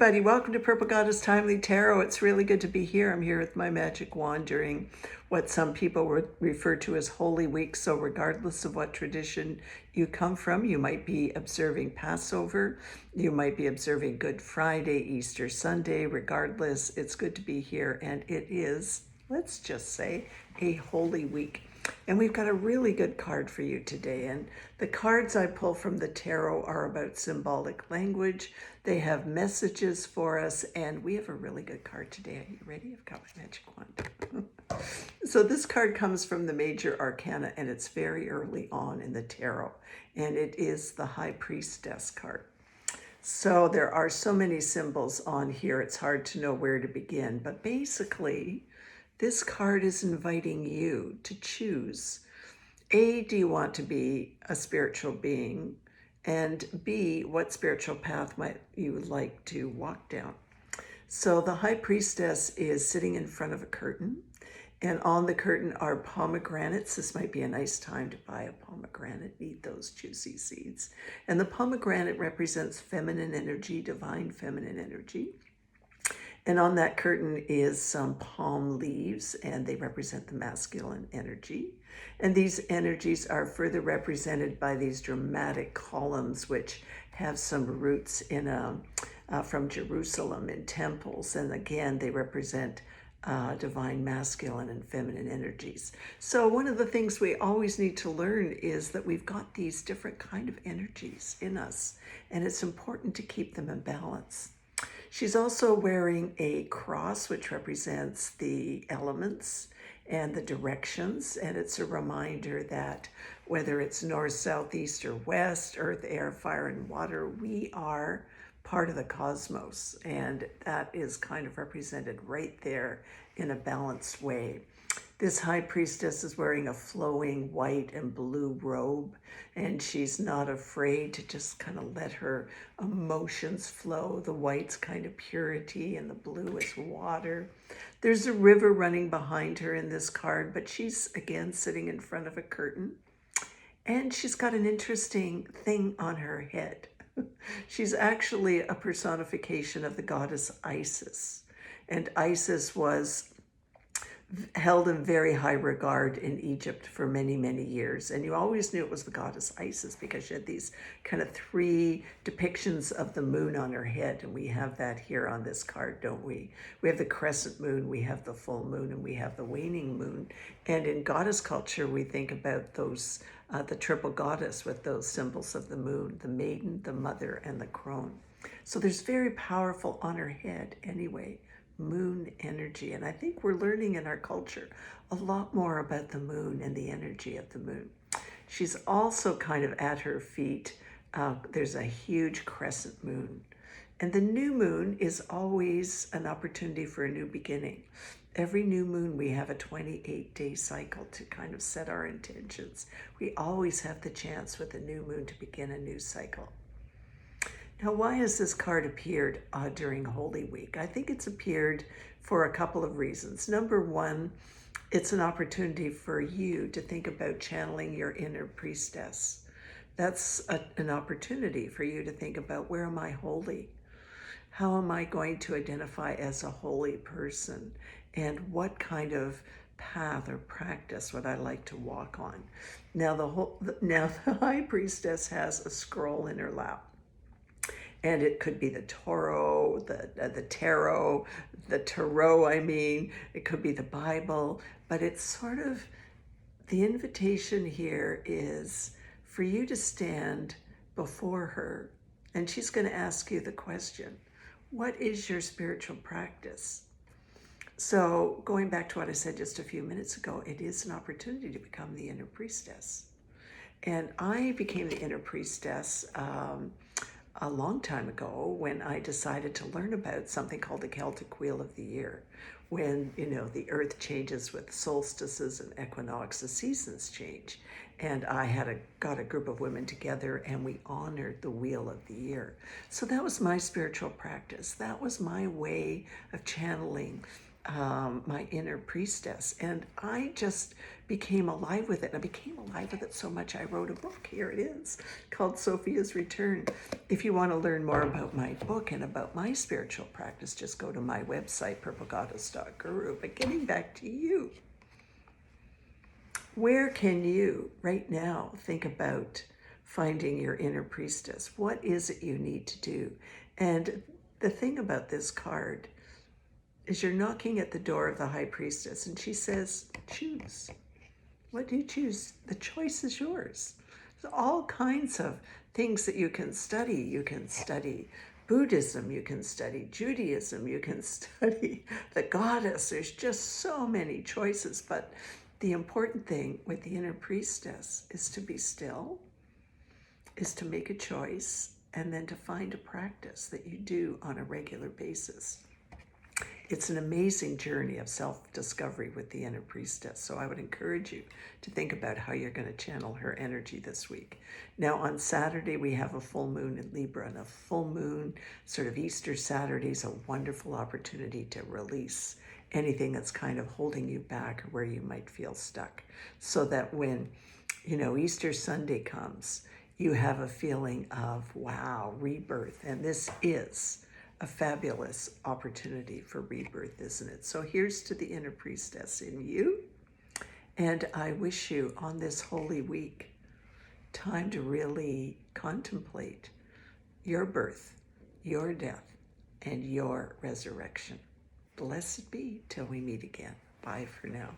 everybody. Welcome to Purple Goddess Timely Tarot. It's really good to be here. I'm here with my magic wand during what some people would refer to as Holy Week. So regardless of what tradition you come from, you might be observing Passover, you might be observing Good Friday, Easter Sunday. Regardless, it's good to be here. And it is, let's just say, a Holy Week. And we've got a really good card for you today. And the cards I pull from the tarot are about symbolic language. They have messages for us, and we have a really good card today. Are you ready? I've got my magic wand. So this card comes from the Major Arcana, and it's very early on in the tarot. And it is the High Priestess card. So there are so many symbols on here, it's hard to know where to begin. But basically, this card is inviting you to choose. A, do you want to be a spiritual being? And B, what spiritual path might you like to walk down? So the High Priestess is sitting in front of a curtain, and on the curtain are pomegranates. This might be a nice time to buy a pomegranate, eat those juicy seeds. And the pomegranate represents feminine energy, divine feminine energy. And on that curtain is some palm leaves, and they represent the masculine energy. And these energies are further represented by these dramatic columns, which have some roots in from Jerusalem in temples. And again, they represent divine masculine and feminine energies. So one of the things we always need to learn is that we've got these different kind of energies in us, and it's important to keep them in balance. She's also wearing a cross, which represents the elements and the directions. And it's a reminder that whether it's north, south, east, or west, earth, air, fire, and water, we are part of the cosmos. And that is kind of represented right there in a balanced way. This High Priestess is wearing a flowing white and blue robe, and she's not afraid to just kind of let her emotions flow. The white's kind of purity, and the blue is water. There's a river running behind her in this card, but she's, again, sitting in front of a curtain, and she's got an interesting thing on her head. She's actually a personification of the goddess Isis, and Isis was held in very high regard in Egypt for many, many years. And you always knew it was the goddess Isis because she had these kind of three depictions of the moon on her head. And we have that here on this card, don't we? We have the crescent moon, we have the full moon, and we have the waning moon. And in goddess culture, we think about those, the triple goddess with those symbols of the moon, the maiden, the mother, and the crone. So there's very powerful on her head anyway, moon energy. And I think we're learning in our culture a lot more about the moon and the energy of the moon. She's also kind of at her feet. There's a huge crescent moon. And the new moon is always an opportunity for a new beginning. Every new moon, we have a 28-day cycle to kind of set our intentions. We always have the chance with a new moon to begin a new cycle. Now, why has this card appeared during Holy Week? I think it's appeared for a couple of reasons. Number one, it's an opportunity for you to think about channeling your inner priestess. That's an opportunity for you to think about, where am I holy? How am I going to identify as a holy person? And what kind of path or practice would I like to walk on? Now, the High Priestess has a scroll in her lap. And it could be the tarot, it could be the Bible, but it's sort of, the invitation here is for you to stand before her, and she's going to ask you the question, what is your spiritual practice? So going back to what I said just a few minutes ago, it is an opportunity to become the inner priestess. And I became the inner priestess a long time ago when I decided to learn about something called the Celtic Wheel of the Year. When, the earth changes with solstices and equinoxes, seasons change. And I got a group of women together and we honored the Wheel of the Year. So that was my spiritual practice. That was my way of channeling my inner priestess, and I just became alive with it. And I became alive with it so much I wrote a book. Here it is, called Sophia's Return. If you want to learn more about my book and about my spiritual practice, just go to my website, purplegoddess.guru. But getting back to you, where can you right now think about finding your inner priestess? What is it you need to do? And the thing about this card is you're knocking at the door of the High Priestess, and she says, choose. What do you choose? The choice is yours. There's all kinds of things that you can study. You can study Buddhism, you can study Judaism, you can study the goddess. There's just so many choices, but the important thing with the inner priestess is to be still, is to make a choice, and then to find a practice that you do on a regular basis. It's an amazing journey of self-discovery with the inner priestess. So I would encourage you to think about how you're going to channel her energy this week. Now on Saturday, we have a full moon in Libra, and a full moon, sort of Easter Saturday, is a wonderful opportunity to release anything that's kind of holding you back or where you might feel stuck. So that when, Easter Sunday comes, you have a feeling of, wow, rebirth. And this is a fabulous opportunity for rebirth, isn't it? So here's to the inner priestess in you. And I wish you on this holy week time to really contemplate your birth, your death, and your resurrection. Blessed be till we meet again. Bye for now.